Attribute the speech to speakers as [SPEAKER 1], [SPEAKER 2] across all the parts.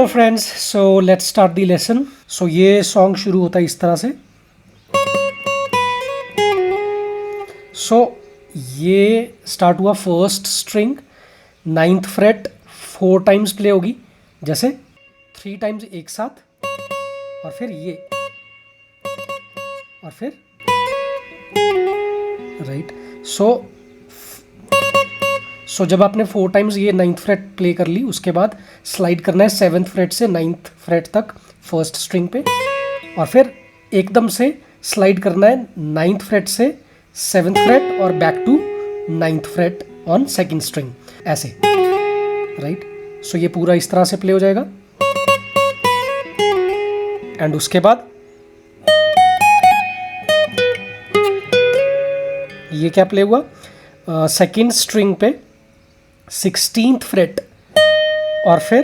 [SPEAKER 1] Hello friends, so let's start the lesson. So ये song शुरू होता है इस तरह से। सो ये स्टार्ट हुआ first string, ninth freight 4 times play होगी, जैसे 3 टाइम्स एक साथ, और फिर ये, और फिर राइट। सो जब आपने 4 टाइम्स ये 9th फ्रेट प्ले कर ली, उसके बाद स्लाइड करना है 7th फ्रेट से 9th फ्रेट तक फर्स्ट स्ट्रिंग पे, और फिर एकदम से स्लाइड करना है 9th फ्रेट से 7th फ्रेट और back to 9th fret on second string, ऐसे राइट। सो ये पूरा इस तरह से प्ले हो जाएगा। एंड उसके बाद ये क्या प्ले हुआ, सेकंड स्ट्रिंग पे 16th फ्रेट और फिर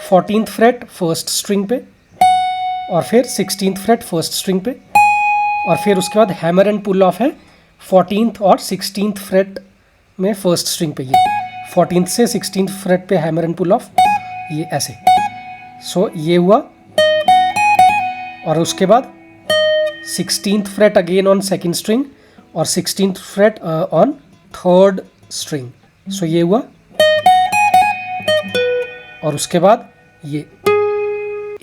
[SPEAKER 1] 14th फ्रेट फर्स्ट स्ट्रिंग पे, और फिर 16th फ्रेट फर्स्ट स्ट्रिंग पे, और फिर उसके बाद हैमर एंड पुल ऑफ है 14th और 16th फ्रेट में फर्स्ट स्ट्रिंग पे, ये 14th से 16th फ्रेट पे हैमर एंड पुल ऑफ, ये ऐसे। सो ये हुआ, और उसके बाद 16th fret again on second string और 16th fret on third string. So ये हुआ, और उसके बाद ये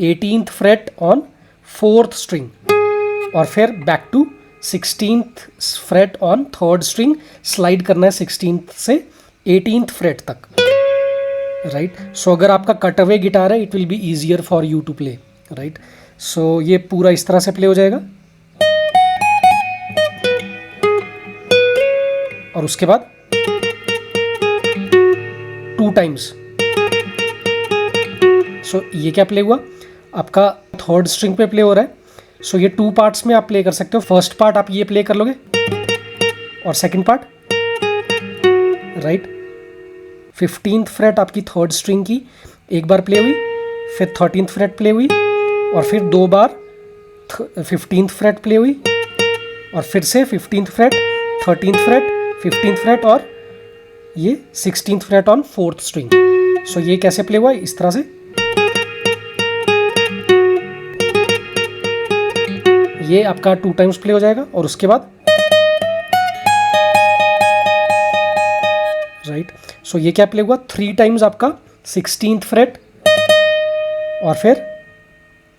[SPEAKER 1] 18th freight on fourth string, और फिर back to 16th fret on third string, slide करना है 16th से 18th फ्रेट तक, राइट। सो अगर आपका कट अवे गिटार है, it will be easier for you to play, right. So ये पूरा इस तरह से प्ले हो जाएगा, और उसके बाद 2 टाइम्स। सो ये क्या प्ले हुआ, आपका थर्ड स्ट्रिंग पे प्ले हो रहा है। सो ये 2 पार्ट्स में आप प्ले कर सकते हो। फर्स्ट पार्ट आप ये प्ले कर लोगे, और second part right. 15th freight आपकी थर्ड स्ट्रिंग की एक बार प्ले हुई, फिर 13th फ्रेट प्ले हुई, और फिर 2 बार 15th फ्रेट प्ले हुई, और फिर से 15th freight, 13th freight, 15th freight, और ये 16th fret on fourth string. So ये कैसे प्ले हुआ, इस तरह से। ये आपका 2 टाइम्स प्ले हो जाएगा, और उसके बाद राइट। सो ये क्या प्ले हुआ, 3 टाइम्स आपका 16th फ्रेट, और फिर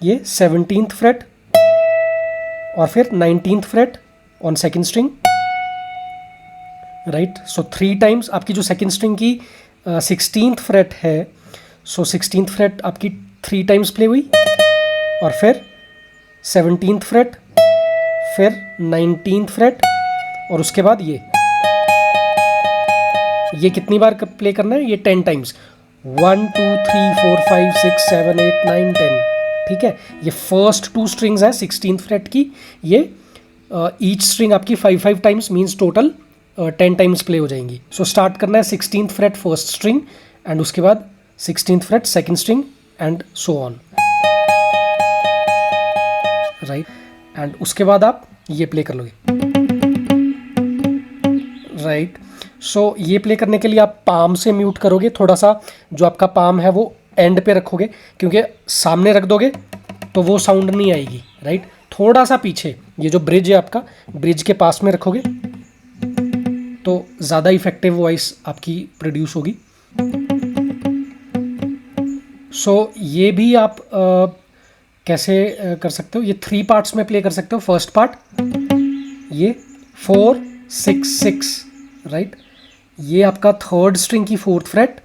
[SPEAKER 1] ये 17th फ्रेट, और फिर 19th freight on second string, right. So 3 times आपकी जो सेकंड स्ट्रिंग की 16th फ्रेट है, सो 16th फ्रेट आपकी 3 टाइम्स प्ले हुई, और फिर 17th फ्रेट, फिर 19th फ्रेट, और उसके बाद ये कितनी बार प्ले करना है, ये 10 टाइम्स, 1 2 3 4 5 6 7 8 9 10, ठीक है। ये फर्स्ट 2 स्ट्रिंग्स है 16th फ्रेट की, ये ईच स्ट्रिंग आपकी 5 times, means total 10 times play हो जाएंगी। सो स्टार्ट करना है 16th freight first string, and उसके बाद 16th freight second string, and so on, right. And उसके बाद आप ये प्ले कर लोगे, राइट। सो ये प्ले करने के लिए आप पाम से म्यूट करोगे, थोड़ा सा जो आपका पाम है वो एंड पे रखोगे, क्योंकि सामने रख दोगे तो वो साउंड नहीं आएगी, राइट। थोड़ा सा पीछे, ये जो ब्रिज है आपका, ब्रिज के पास में रखोगे तो ज़्यादा इफेक्टिव वॉइस आपकी प्रोड्यूस होगी। सो ये भी आप कैसे कर सकते हो, ये 3 पार्ट्स में प्ले कर सकते हो। फर्स्ट पार्ट ये 4 6 6, राइट। ये आपका थर्ड स्ट्रिंग की 4th फ्रेट,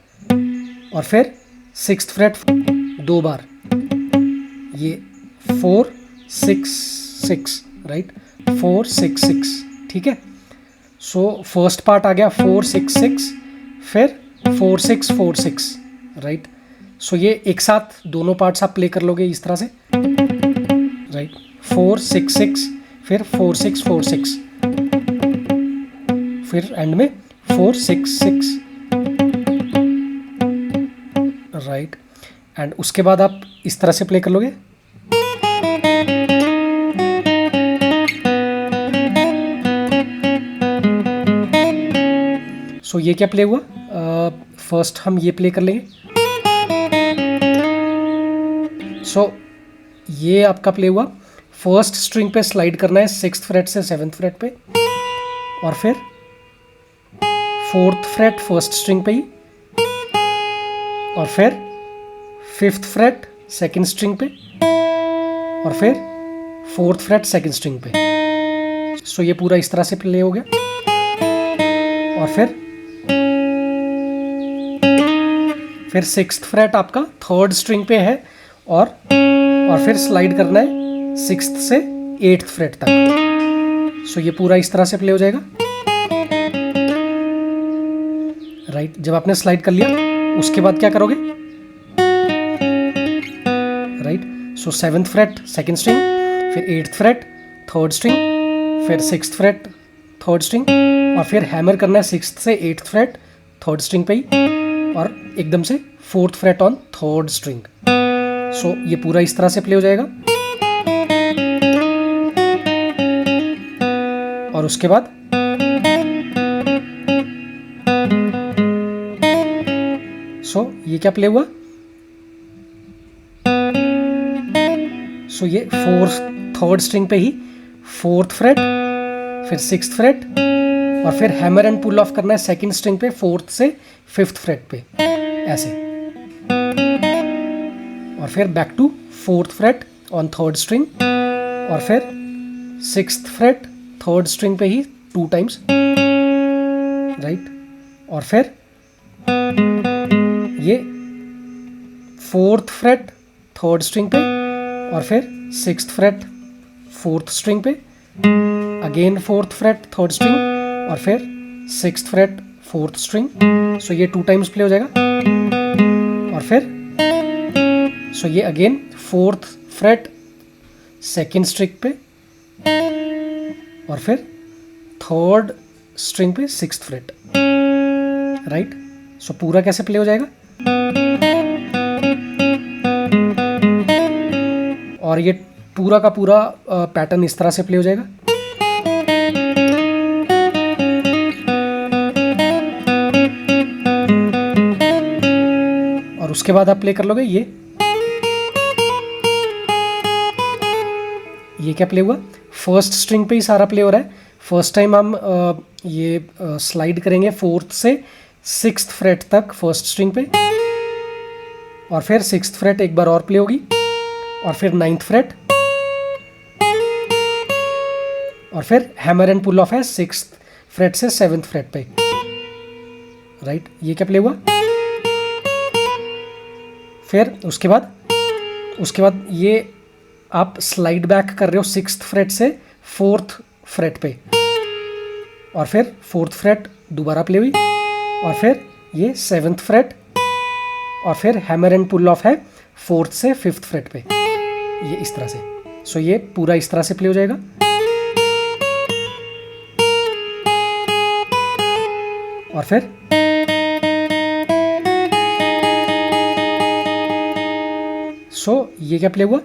[SPEAKER 1] और फिर 6th फ्रेट 2 बार, ये 4 6 6, राइट, 4 6 6, ठीक है। सो फर्स्ट पार्ट आ गया 4 6 6, फिर 4 6 4 6, राइट। सो ये एक साथ दोनों पार्ट्स आप प्ले कर लोगे इस तरह से, राइट। 4 6 6, फिर 4 6 4 6, फिर एंड में 4 6 6, राइट। एंड उसके बाद आप इस तरह से प्ले कर लोगे। सो ये क्या प्ले हुआ, फर्स्ट हम ये प्ले कर लेंगे, सो ये आपका प्ले हुआ। फर्स्ट स्ट्रिंग पे स्लाइड करना है 6th फ्रेट से 7th फ्रेट पे, और फिर 4th फ्रेट फर्स्ट स्ट्रिंग पे ही, और फिर 5th फ्रेट 2nd स्ट्रिंग पे, और फिर 4th फ्रेट 2nd स्ट्रिंग पे। सो ये पूरा इस तरह से प्ले हो गया। और फिर 6th फ्रेट आपका 3rd स्ट्रिंग पे है, और फिर स्लाइड करना है 6th से 8th फ्रेट तक। सो ये पूरा इस तरह से प्ले हो जाएगा, राइट। जब आपने स्लाइड कर लिया उसके बाद क्या करोगे, राइट। सो 7th फ्रेट 2nd स्ट्रिंग, फिर 8th फ्रेट 3rd स्ट्रिंग, फिर 6th फ्रेट 3rd स्ट्रिंग, और फिर हैमर करना है 6th से 8th फ्रेट 3rd स्ट्रिंग पे ही, और एकदम से 4th fret on 3rd string. So ये पूरा इस तरह से प्ले हो जाएगा। और उसके बाद ये क्या प्ले हुआ, ये 3rd स्ट्रिंग पे ही 4th फ्रेट, फिर 6th फ्रेट, और फिर हैमर एंड पुल ऑफ करना है 2nd स्ट्रिंग पे 4th से 5th फ्रेट पे, ऐसे। और फिर back to 4th fret on 3rd string, और फिर 6th फ्रेट 3rd स्ट्रिंग पे ही 2 टाइम्स, राइट। और फिर ये 4th फ्रेट 3rd स्ट्रिंग पे, और फिर 6th फ्रेट 4th स्ट्रिंग पे, again 4th freight 3rd string, और फिर 6th freight 4th string. So ये 2 टाइम्स प्ले हो जाएगा। और फिर ये again 4th freight 2nd string पे, और फिर 3rd स्ट्रिंग पे 6th फ्रेट, राइट। सो पूरा कैसे प्ले हो जाएगा, और ये पूरा का पूरा पैटर्न इस तरह से प्ले हो जाएगा। और उसके बाद आप प्ले कर लोगे ये क्या प्ले हुआ, फर्स्ट स्ट्रिंग पे ही सारा प्ले हो रहा है। फर्स्ट टाइम हम ये स्लाइड करेंगे 4th से 6th फ्रेट तक फर्स्ट स्ट्रिंग पे, और फिर 6th फ्रेट एक बार और प्ले होगी, और फिर 9th फ्रेट, और फिर हैमर एंड पुल ऑफ है 6th फ्रेट से 7th फ्रेट पे, राइट। ये क्या प्ले हुआ। फिर उसके बाद ये आप स्लाइड बैक कर रहे हो 6th फ्रेट से 4th फ्रेट पे, और फिर 4th फ्रेट दोबारा प्ले हुई, और फिर ये 7th फ्रेट, और फिर हैमर एंड पुल ऑफ है 4th से 5th फ्रेट पे, ये इस तरह से। सो ये पूरा इस तरह से प्ले हो जाएगा। और फिर ये क्या प्ले हुआ,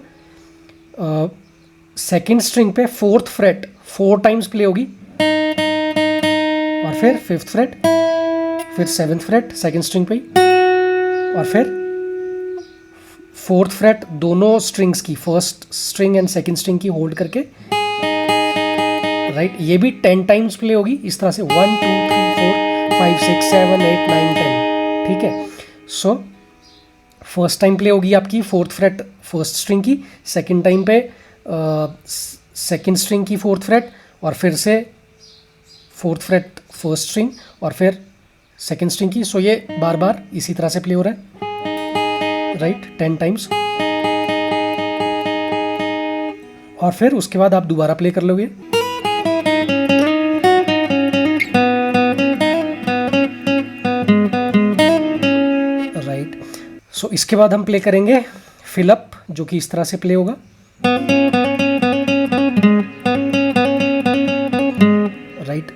[SPEAKER 1] 2nd स्ट्रिंग पे 4th फ्रेट 4 टाइम्स प्ले होगी, और फिर 5th फ्रेट, फिर 7th फ्रेट 2nd स्ट्रिंग पे, और फिर 4th फ्रेट दोनों स्ट्रिंग्स की, first string and 2nd string की होल्ड करके, राइट। ये भी 10 टाइम्स प्ले होगी इस तरह से, 1 2 3 4 5 6 7 8 9 10, ठीक है। सो फर्स्ट टाइम प्ले होगी आपकी 4th फ्रेट फर्स्ट स्ट्रिंग की, सेकंड टाइम पे 2nd स्ट्रिंग की 4th फ्रेट, और फिर से 4th फ्रेट फर्स्ट स्ट्रिंग, और फिर 2nd स्ट्रिंग की। सो ये बार बार इसी तरह से प्ले हो रहा है, राइट, 10 टाइम्स। और फिर उसके बाद आप दोबारा प्ले कर लोगे। राइट। सो इसके बाद हम प्ले करेंगे फिलअप, जो कि इस तरह से प्ले होगा। राइट।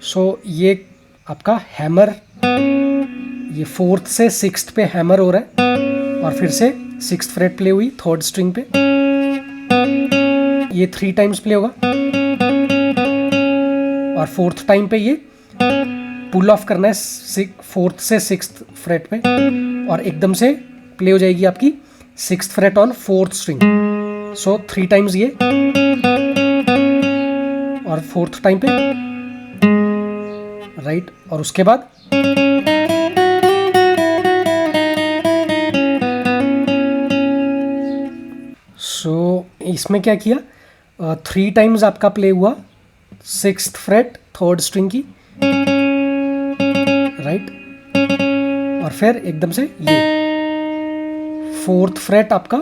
[SPEAKER 1] सो ये आपका हैमर, ये 4th से 6th पे हैमर हो रहा है, और फिर से 6th फ्रेट प्ले हुई 3rd स्ट्रिंग पे, ये 3 टाइम्स प्ले होगा, और 4th टाइम पे ये पुल ऑफ करना है 4th से 6th फ्रेट पे, और एकदम से प्ले हो जाएगी आपकी sixth freight on fourth string, so 3 times ये और फोर्थ टाइम पे, राइट। और उसके बाद इसमें क्या किया, 3 टाइम्स आपका प्ले हुआ सिक्स्थ फ्रेट थर्ड स्ट्रिंग की, राइट। और फिर एकदम से ये फोर्थ फ्रेट आपका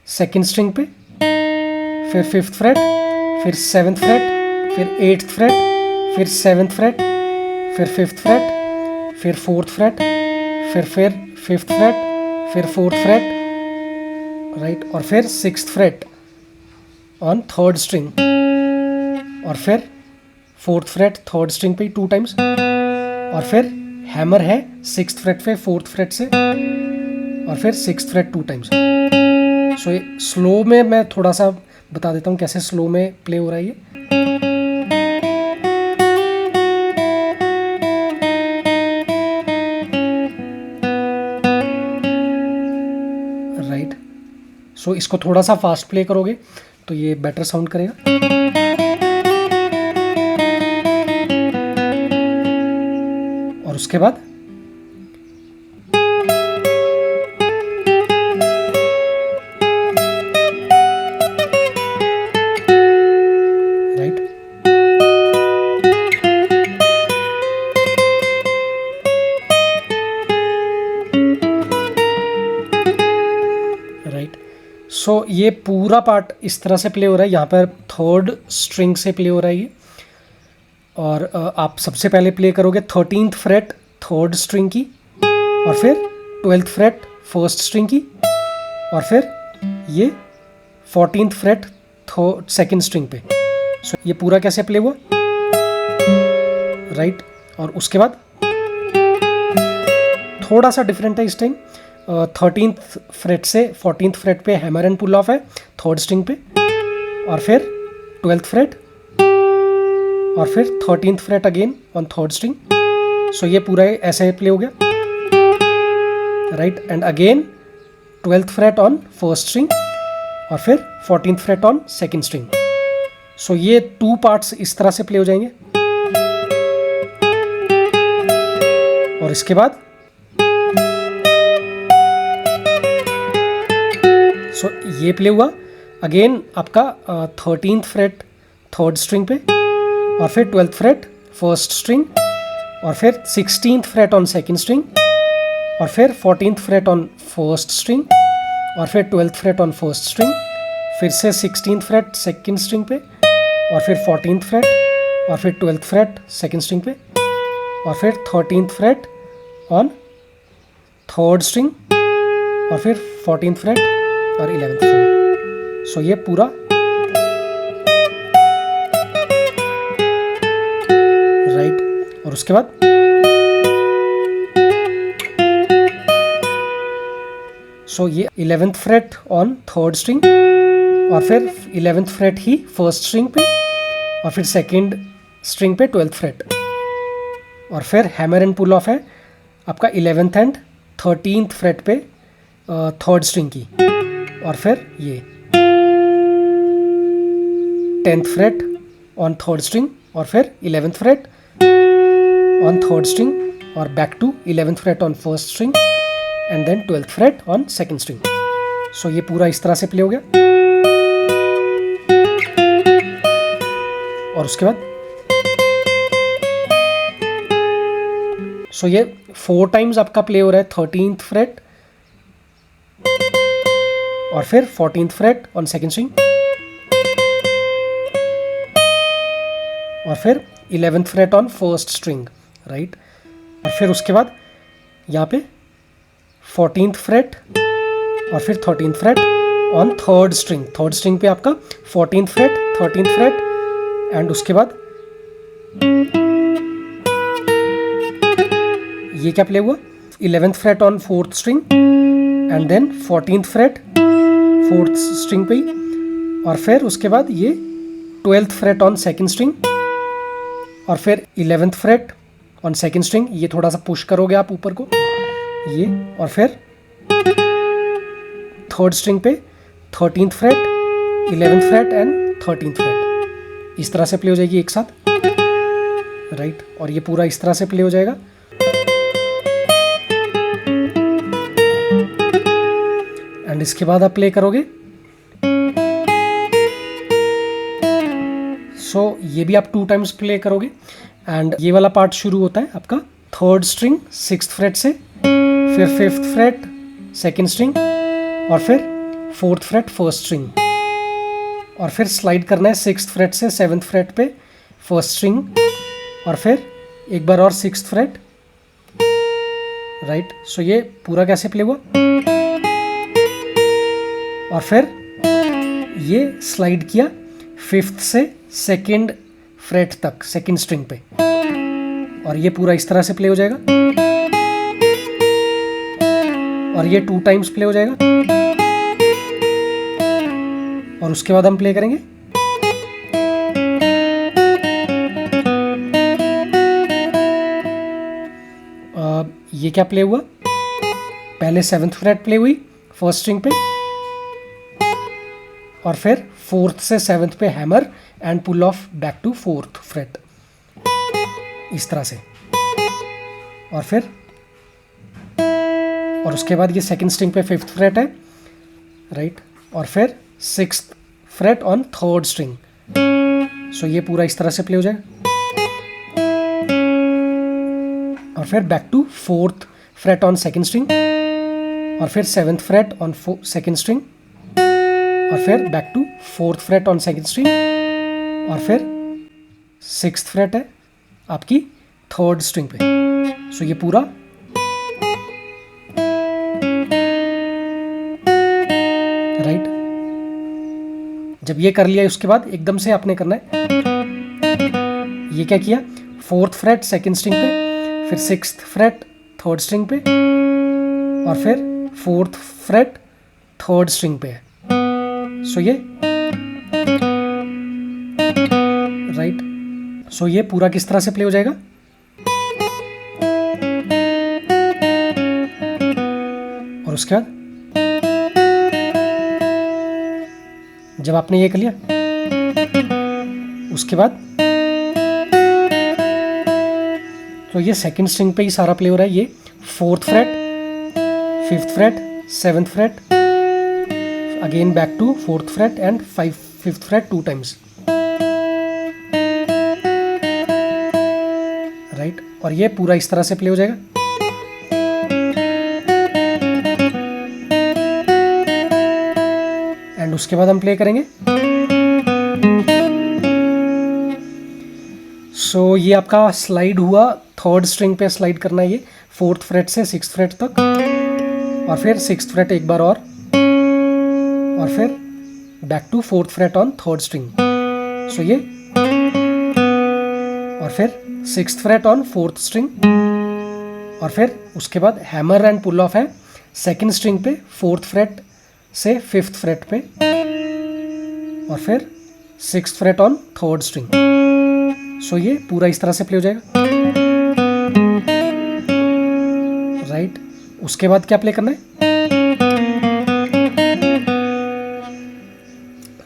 [SPEAKER 1] सेकेंड स्ट्रिंग पे, फिर फिफ्थ फ्रेट, फिर सेवन्थ फ्रेट, फिर एट्थ फ्रेट, फिर सेवन्थ फ्रेट, फिर फिफ्थ फ्रेट, फिर फोर्थ फ्रेट, फिर फिफ्थ फ्रेट, फिर फोर्थ फ्रेट, राइट। और फिर sixth freight on third string, और फिर फोर्थ फ्रेट थर्ड स्ट्रिंग पे 2 टाइम्स, और फिर हैमर है सिक्स्थ फ्रेट पे फोर्थ फ्रेट से, और फिर सिक्स्थ फ्रेट 2 टाइम्स। सो ये स्लो में मैं थोड़ा सा बता देता हूँ कैसे स्लो में प्ले हो रहा है ये। राइट, सो इसको थोड़ा सा फास्ट प्ले करोगे तो ये बेटर साउंड करेगा। और उसके बाद सो ये पूरा पार्ट इस तरह से प्ले हो रहा है, यहाँ पर थर्ड स्ट्रिंग से प्ले हो रहा है ये। और आप सबसे पहले प्ले करोगे 13th फ्रेट थर्ड स्ट्रिंग की, और फिर 12th फ्रेट फर्स्ट स्ट्रिंग की, और फिर ये 14th फ्रेट सेकेंड स्ट्रिंग पे। सो ये पूरा कैसे प्ले हुआ, राइट। और उसके बाद थोड़ा सा डिफरेंट है इस टाइम, 13th फ्रेट से 14th फ्रेट पे हैमर एंड पुल ऑफ है थर्ड स्ट्रिंग पे, और फिर 12th फ्रेट, और फिर 13th fret again on third string. So ये पूरा ऐसे प्ले हो गया, right. And again 12th fret on first string, और फिर 14th fret on second string. So ये 2 पार्ट्स इस तरह से प्ले हो जाएंगे। और इसके बाद सो ये प्ले हुआ अगेन आपका 13th फ्रेट थर्ड स्ट्रिंग पे, और फिर 12th फ्रेट फर्स्ट स्ट्रिंग, और फिर 16th fret on second string, और फिर 14th fret on first string, और फिर 12th fret on first string, फिर से 16th फ्रेट सेकेंड स्ट्रिंग पे, और फिर 14th फ्रेट, और फिर 12th फ्रेट सेकेंड स्ट्रिंग पे, और फिर 13th freight on third string, और फिर 14th फ्रेट और 11th फ्रेट। सो ये पूरा राइट। और उसके बाद सो ये 11th fret on third string, और फिर 11th फ्रेट ही फर्स्ट स्ट्रिंग पे, और फिर सेकेंड स्ट्रिंग पे 12th फ्रेट, और फिर हैमर एंड पुल ऑफ है आपका 11th एंड 13th फ्रेट पे थर्ड स्ट्रिंग की, और फिर ये 10th freight on third string, और फिर 11th fret on third string, और back to 11th fret on first string, and then 12th fret on second string. So ये पूरा इस तरह से प्ले हो गया। और उसके बाद सो ये 4 टाइम्स आपका प्ले हो रहा है 13th फ्रेट, और फिर 14th fret on second string, और फिर 11th fret on first string, right. और फिर उसके बाद यहाँ पे 14th फ्रेट, और फिर 13th freight on third string पे आपका 14th freight 13th freight, and उसके बाद ये क्या प्ले हुआ 11th fret on fourth string, and then 14th fret fourth string पे ही, और फिर उसके बाद ये 12th fret on second string, और फिर 11th fret on second string, ये थोड़ा सा पुश करोगे आप ऊपर को ये, और फिर थर्ड स्ट्रिंग पे 13th freight, 11th freight and 13th freight, इस तरह से प्ले हो जाएगी एक साथ, राइट। और ये पूरा इस तरह से प्ले हो जाएगा। एंड इसके बाद आप प्ले करोगे। सो ये भी आप 2 टाइम्स प्ले करोगे। एंड ये वाला पार्ट शुरू होता है आपका थर्ड स्ट्रिंग 6th फ्रेट से, फिर 5th फ्रेट सेकेंड स्ट्रिंग, और फिर 4th फ्रेट फर्स्ट स्ट्रिंग, और फिर स्लाइड करना है 6th फ्रेट से 7th फ्रेट पे फर्स्ट स्ट्रिंग, और फिर एक बार और 6th फ्रेट, राइट। सो ये पूरा कैसे प्ले हुआ, और फिर ये स्लाइड किया 5th से 2nd फ्रेट तक सेकेंड स्ट्रिंग पे, और ये पूरा इस तरह से प्ले हो जाएगा। और ये 2 टाइम्स प्ले हो जाएगा। और उसके बाद हम प्ले करेंगे। ये क्या प्ले हुआ, पहले 7th फ्रेट प्ले हुई फर्स्ट स्ट्रिंग पे, और फिर 4th से 7th पे hammer and pull off back to 4th fret, इस तरह से। और फिर और उसके बाद ये सेकंड स्ट्रिंग पे 5th फ्रेट है, राइट। और फिर 6th fret on third string. So ये पूरा इस तरह से प्ले हो जाएगा। और फिर back to 4th fret on second string, और फिर 7th fret on second string, और फिर back to 4th fret on second string, और फिर 6th फ्रेट है आपकी थर्ड स्ट्रिंग पे। सो ये पूरा राइट। जब ये कर लिया उसके बाद एकदम से आपने करना है, ये क्या किया, 4th फ्रेट सेकंड स्ट्रिंग पे, फिर 6th फ्रेट थर्ड स्ट्रिंग पे, और फिर 4th फ्रेट थर्ड स्ट्रिंग पे है। सो ये राइट। सो ये पूरा किस तरह से प्ले हो जाएगा, और उसके बाद जब आपने ये कर लिया, उसके बाद तो ये सेकंड स्ट्रिंग पे ही सारा प्ले हो रहा है। ये 4th fret, 5th fret, 7th fret, again back to 4th fret and 5th fret 2 times, right. और ये पूरा इस तरह से प्ले हो जाएगा। एंड उसके बाद हम प्ले करेंगे। सो ये आपका स्लाइड हुआ, थर्ड स्ट्रिंग पे स्लाइड करना है ये 4th फ्रेट से 6th फ्रेट तक, और फिर 6th फ्रेट एक बार और फिर back to 4th fret on third string. So ये, और फिर 6th fret on 4th string, और फिर उसके बाद हैमर एंड पुल ऑफ है सेकंड स्ट्रिंग पे 4th फ्रेट से 5th फ्रेट पे, और फिर 6th fret on third string. So ये पूरा इस तरह से प्ले हो जाएगा, राइट। उसके बाद क्या प्ले करना है,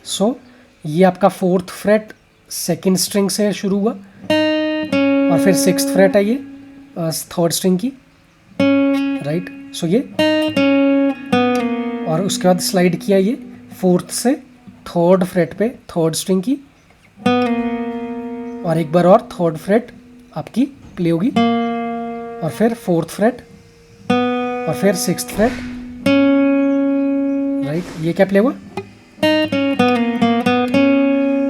[SPEAKER 1] सो ये आपका 4th फ्रेट सेकंड स्ट्रिंग से शुरू हुआ, और फिर 6th फ्रेट है ये थर्ड स्ट्रिंग की, राइट। सो ये, और उसके बाद स्लाइड किया ये 4th से 3rd फ्रेट पे थर्ड स्ट्रिंग की, और एक बार और 3rd फ्रेट आपकी प्ले होगी, और फिर 4th फ्रेट, और फिर 6th फ्रेट, राइट। ये क्या प्ले हुआ,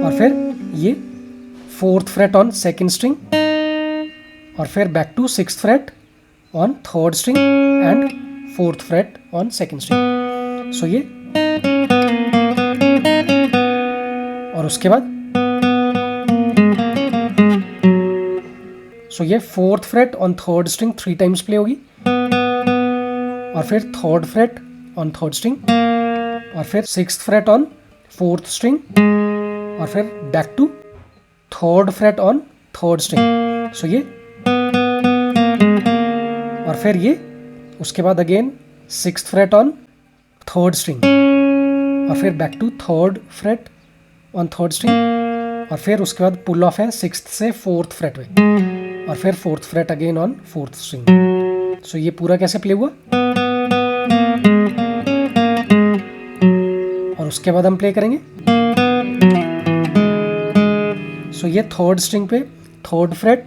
[SPEAKER 1] और फिर ये 4th fret on second string, और फिर back to 6th fret on third string and 4th fret on second string. So ये, और उसके बाद सो ये 4th fret on third string 3 times play होगी, और फिर 3rd fret on third string, और फिर 6th fret on 4th string, और फिर back to 3rd fret on third string. So ये, और फिर ये उसके बाद again 6th fret on third string, और फिर back to third fret on third string, और फिर उसके बाद पुल ऑफ है सिक्स्थ से फोर्थ फ्रेट पे, और फिर fourth fret again on fourth string. So ये पूरा कैसे प्ले हुआ, और उसके बाद हम प्ले करेंगे। सो ये थर्ड स्ट्रिंग पे थर्ड फ्रेट,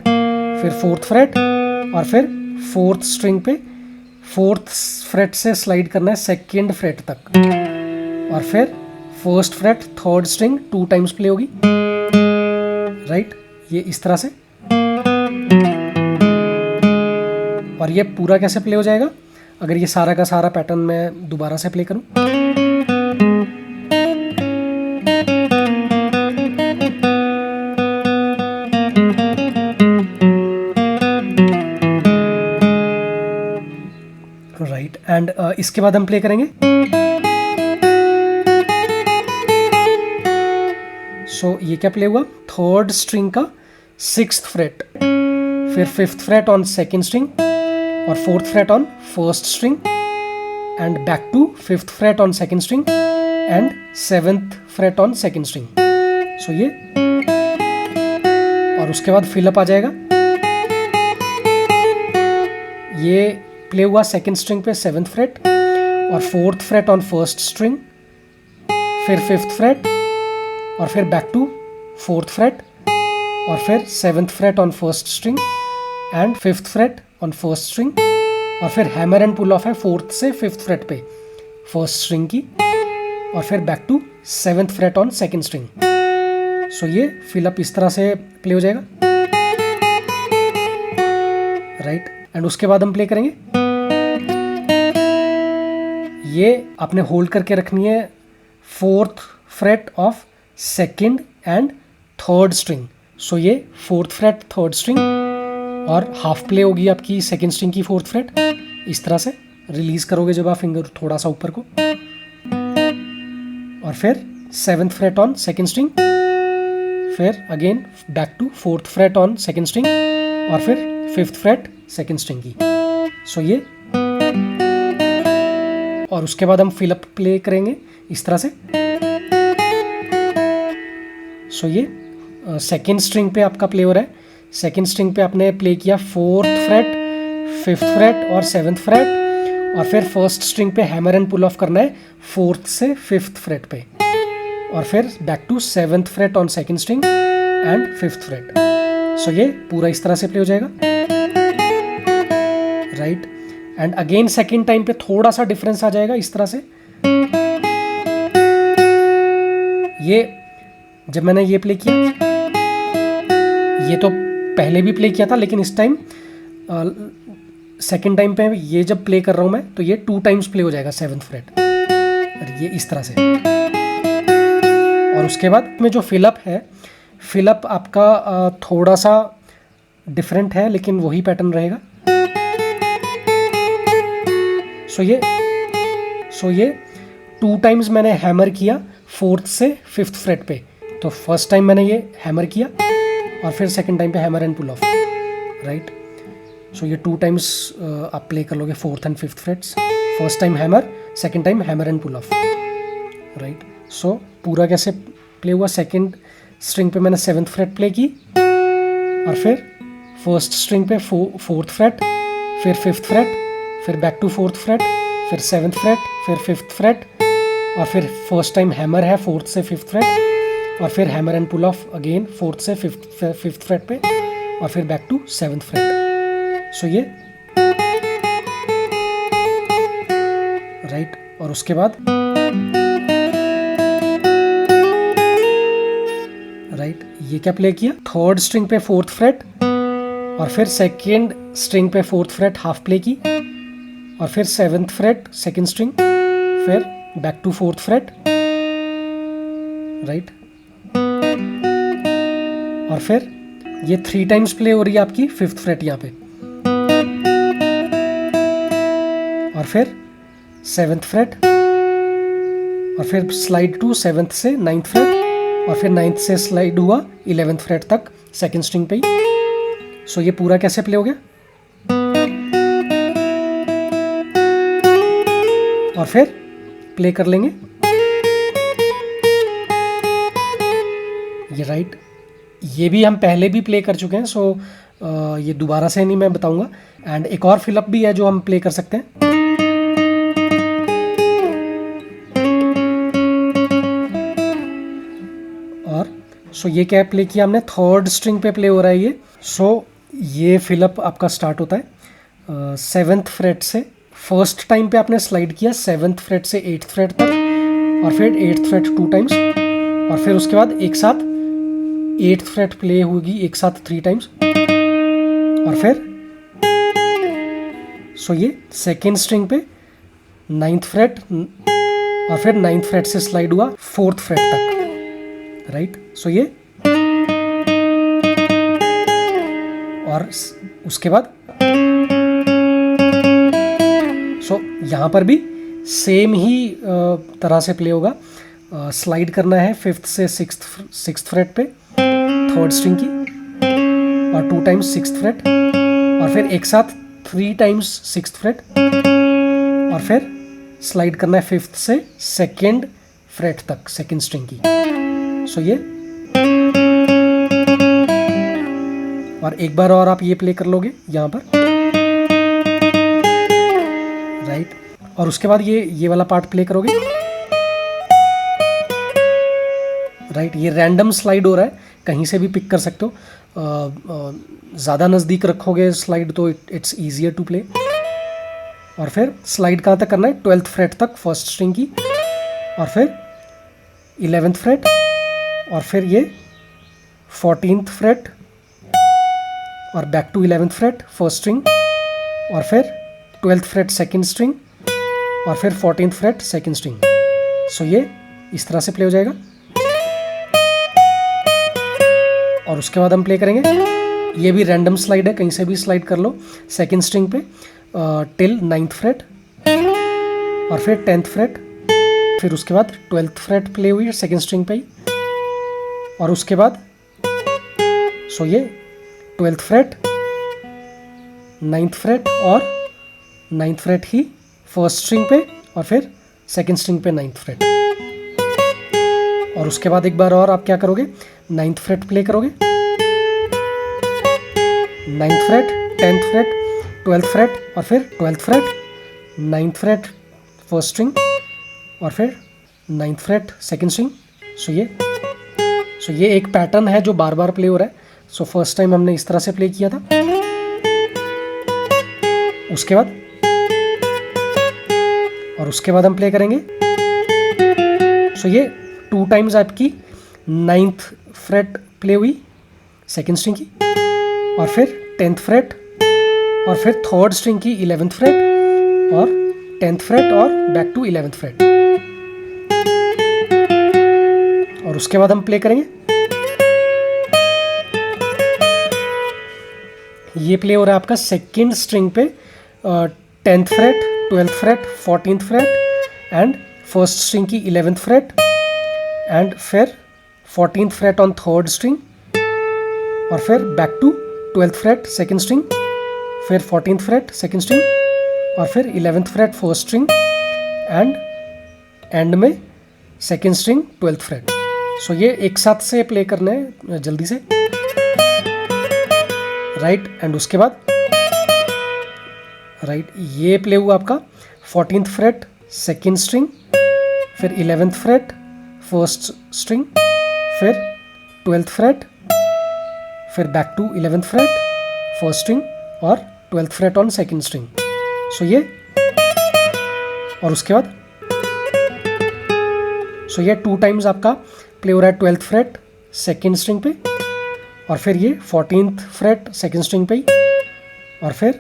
[SPEAKER 1] फिर फोर्थ फ्रेट, और फिर फोर्थ स्ट्रिंग पे फोर्थ फ्रेट से स्लाइड करना है सेकेंड फ्रेट तक, और फिर first freight third string 2 times play होगी, राइट। ये इस तरह से, और ये पूरा कैसे प्ले हो जाएगा अगर ये सारा का सारा पैटर्न मैं दोबारा से प्ले करूं। राइट, एंड इसके बाद हम प्ले करेंगे। सो ये क्या प्ले हुआ, थर्ड स्ट्रिंग का सिक्स्थ फ्रेट, फिर fifth fret on second string, और fourth fret on first string, and back to fifth fret on second string, and seventh fret on second string. So ये, और उसके बाद फिल अप आ जाएगा। ये play हुआ सेकेंड स्ट्रिंग पे सेवेंथ फ्रेट, और fourth fret on first string, फिर फिफ्थ फ्रेट, और फिर बैक टू फोर्थ फ्रेट, और फिर seventh fret on first string, and fifth fret on first string, और फिर हैमर एंड पुल ऑफ है फोर्थ से फिफ्थ फ्रेट पे फर्स्ट स्ट्रिंग की, और फिर back to seventh fret on second string. So ये फिल अप इस तरह से प्ले हो जाएगा, राइट। एंड उसके बाद हम प्ले करेंगे। ये आपने होल्ड करके रखनी है fourth fret of second and third string. So ये फोर्थ फ्रेट थर्ड स्ट्रिंग, और हाफ प्ले होगी आपकी सेकेंड स्ट्रिंग की फोर्थ फ्रेट। इस तरह से रिलीज करोगे जब आप फिंगर थोड़ा सा ऊपर को, और फिर seventh fret on second string, फिर again back to fourth fret on second string, और फिर फिफ्थ फ्रेट सेकेंड स्ट्रिंग की। सो ये, और उसके बाद हम फिल अप प्ले करेंगे इस तरह से। सो ये सेकेंड स्ट्रिंग पे आपका प्ले हो रहा है। सेकेंड स्ट्रिंग पे आपने प्ले किया फोर्थ फ्रेट, फिफ्थ फ्रेट और सेवेंथ फ्रेट, और फिर फर्स्ट स्ट्रिंग पे हैमर एंड पुल ऑफ करना है फोर्थ से फिफ्थ फ्रेट पे, और फिर back to seventh fret on second string and fifth fret. So ये पूरा इस तरह से प्ले हो जाएगा, right. And again second time पे थोड़ा सा डिफरेंस आ जाएगा इस तरह से। ये जब मैंने ये प्ले किया, ये तो पहले भी प्ले किया था, लेकिन इस टाइम सेकेंड टाइम पे ये जब प्ले कर रहा हूं मैं, तो ये 2 टाइम्स प्ले हो जाएगा सेवेंथ फ्रेट, और ये इस तरह से। और उसके बाद में जो फिलअप है, फिलअप आपका थोड़ा सा डिफरेंट है, लेकिन वही पैटर्न रहेगा। सो ये 2 टाइम्स मैंने हैमर किया फोर्थ से फिफ्थ फ्रेट पे। तो फर्स्ट टाइम मैंने ये हैमर किया, और फिर सेकंड टाइम पे hammer and pull off, right. So ये 2 टाइम्स आप प्ले कर लोगे fourth and fifth frets. First time hammer, second time hammer and pull off, right. So पूरा कैसे प्ले हुआ, सेकंड स्ट्रिंग पे मैंने सेवेंथ फ्रेट प्ले की, और फिर फर्स्ट स्ट्रिंग पे फोर्थ फ्रेट, फिर फिफ्थ फ्रेट, फिर बैक टू फोर्थ फ्रेट, फिर सेवेंथ फ्रेट, फिर फिफ्थ फ्रेट, और फिर फर्स्ट टाइम हैमर है फोर्थ से फिफ्थ फ्रेट, और फिर hammer and pull off again fourth से फिफ्थ फ्रेट पे, और फिर back to seventh fret. So ये, राइट। और उसके बाद, राइट, ये क्या प्ले किया, थर्ड स्ट्रिंग पे फोर्थ फ्रेट, और फिर सेकेंड स्ट्रिंग पे फोर्थ फ्रेट हाफ प्ले की, और फिर सेवेंथ फ्रेट सेकेंड स्ट्रिंग, फिर back to fourth fret, right. और फिर ये 3 टाइम्स प्ले हो रही है आपकी फिफ्थ फ्रेट यहाँ पे, और फिर सेवेंथ फ्रेट, और फिर स्लाइड टू सेवेंथ से नाइन्थ फ्रेट, और फिर नाइन्थ से स्लाइड हुआ 11th फ्रेट तक सेकेंड स्ट्रिंग पे ही। सो ये पूरा कैसे प्ले हो गया, और फिर प्ले कर लेंगे, ये राइट। ये भी हम पहले भी प्ले कर चुके हैं, सो ये दोबारा से नहीं मैं बताऊंगा। एंड एक और फिलअप भी है जो हम प्ले कर सकते हैं। और सो ये क्या प्ले किया हमने, थर्ड स्ट्रिंग पे प्ले हो रहा है ये। सो ये फिलअप आपका स्टार्ट होता है 7th फ्रेट से। फर्स्ट टाइम पे आपने स्लाइड किया 7th फ्रेट से 8th फ्रेट तक, और फिर 8th फ्रेट 2 टाइम्स, और फिर उसके बाद एक साथ 8th फ्रेट प्ले होगी एक साथ 3 टाइम्स, और फिर सो ये सेकेंड स्ट्रिंग पे 9th फ्रेट, और फिर 9th फ्रेट से स्लाइड हुआ 4th फ्रेट तक, राइट। सो ये और उसके बाद सो यहाँ पर भी सेम ही तरह से प्ले होगा। स्लाइड करना है 5th से 6th फ्रेट पे थर्ड स्ट्रिंग की, और 2 टाइम्स 6th फ्रेट, और फिर एक साथ 3 टाइम्स 6th फ्रेट, और फिर स्लाइड करना है 5th से 2nd फ्रेट तक सेकेंड स्ट्रिंग की। सो ये, और एक बार और आप ये प्ले कर लोगे यहाँ पर, राइट। और उसके बाद ये वाला पार्ट प्ले करोगे, राइट। ये रैंडम स्लाइड हो रहा है, कहीं से भी पिक कर सकते हो। ज़्यादा नज़दीक रखोगे स्लाइड तो इट्स ईजियर टू प्ले। और फिर स्लाइड कहाँ तक करना है, 12th फ्रेट तक फर्स्ट स्ट्रिंग की, और फिर 11th फ्रेट, और फिर ये 14th फ्रेट, और back to 11th fret first string, और फिर 12th फ्रेट सेकेंड स्ट्रिंग, और फिर 14th fret second string. So ये इस तरह से प्ले हो जाएगा। और उसके बाद हम प्ले करेंगे, ये भी रैंडम स्लाइड है, कहीं से भी स्लाइड कर लो सेकेंड स्ट्रिंग पे टिल 9th फ्रेट, और फिर 10th फ्रेट, फिर उसके बाद 12th फ्रेट प्ले हुई सेकेंड स्ट्रिंग पे ही, और उसके बाद सो ये 12th फ्रेट 9th फ्रेट और 9th फ्रेट ही फर्स्ट स्ट्रिंग पे, और फिर सेकेंड स्ट्रिंग पे 9th फ्रेट। और उसके बाद एक बार और आप क्या करोगे, 9th फ्रेट प्ले करोगे, 9th freight 10th freight 12th fret, और फिर 12th freight 9th freight first string, और फिर 9th freight second string. So ये एक पैटर्न है जो बार बार प्ले हो रहा है। सो फर्स्ट टाइम हमने इस तरह से प्ले किया था, उसके बाद और उसके बाद हम प्ले करेंगे। सो ये 2 टाइम्स आपकी 9th फ्रेट प्ले हुई सेकेंड स्ट्रिंग की, और फिर 10th फ्रेट, और फिर थर्ड स्ट्रिंग की 11th फ्रेट, और 10th फ्रेट, और बैक टू 11th फ्रेट। और उसके बाद हम प्ले करेंगे, ये प्ले हो रहा है आपका सेकेंड स्ट्रिंग पे 10th freight 12th freight 14th freight and first string की 11th फ्रेट, एंड फिर 14th fret on third string, और फिर back to 12th fret second string, फिर 14th फ्रेट सेकेंड स्ट्रिंग, और फिर 11th fret first string, and end में second string 12th fret. So ये एक साथ से प्ले करना है जल्दी से, राइट। एंड उसके बाद राइट ये प्ले हुआ आपका 14th फ्रेट सेकेंड स्ट्रिंग, फिर 11th फ्रेट फर्स्ट स्ट्रिंग, फिर 12th फ्रेट, फिर back to 11th fret first string, और 12th fret on second string. So ये, और उसके बाद सो ये 2 टाइम्स आपका प्ले हो रहा है 12th फ्रेट सेकेंड स्ट्रिंग पे, और फिर ये 14th फ्रेट सेकेंड स्ट्रिंग पे ही, और फिर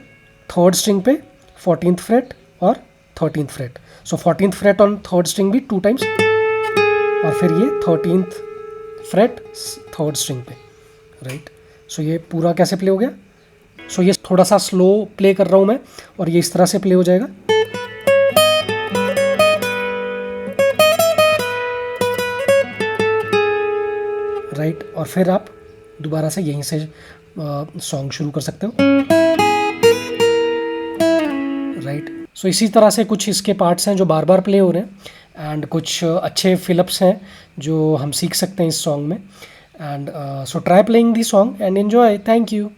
[SPEAKER 1] थर्ड स्ट्रिंग पे 14th फ्रेट और 13th freight. So 14th fret on third string भी 2 टाइम्स, और फिर ये 13th फ्रेट थर्ड स्ट्रिंग पे, राइट। सो ये पूरा कैसे प्ले हो गया। सो ये थोड़ा सा स्लो प्ले कर रहा हूँ मैं, और ये इस तरह से प्ले हो जाएगा। राइट, और फिर आप दोबारा से यहीं से सॉन्ग शुरू कर सकते हो, राइट। सो इसी तरह से कुछ इसके पार्ट्स हैं जो बार बार प्ले हो रहे हैं, एंड कुछ अच्छे फिलअप्स हैं जो हम सीख सकते हैं इस सॉन्ग में. And so try playing the song and enjoy. Thank you.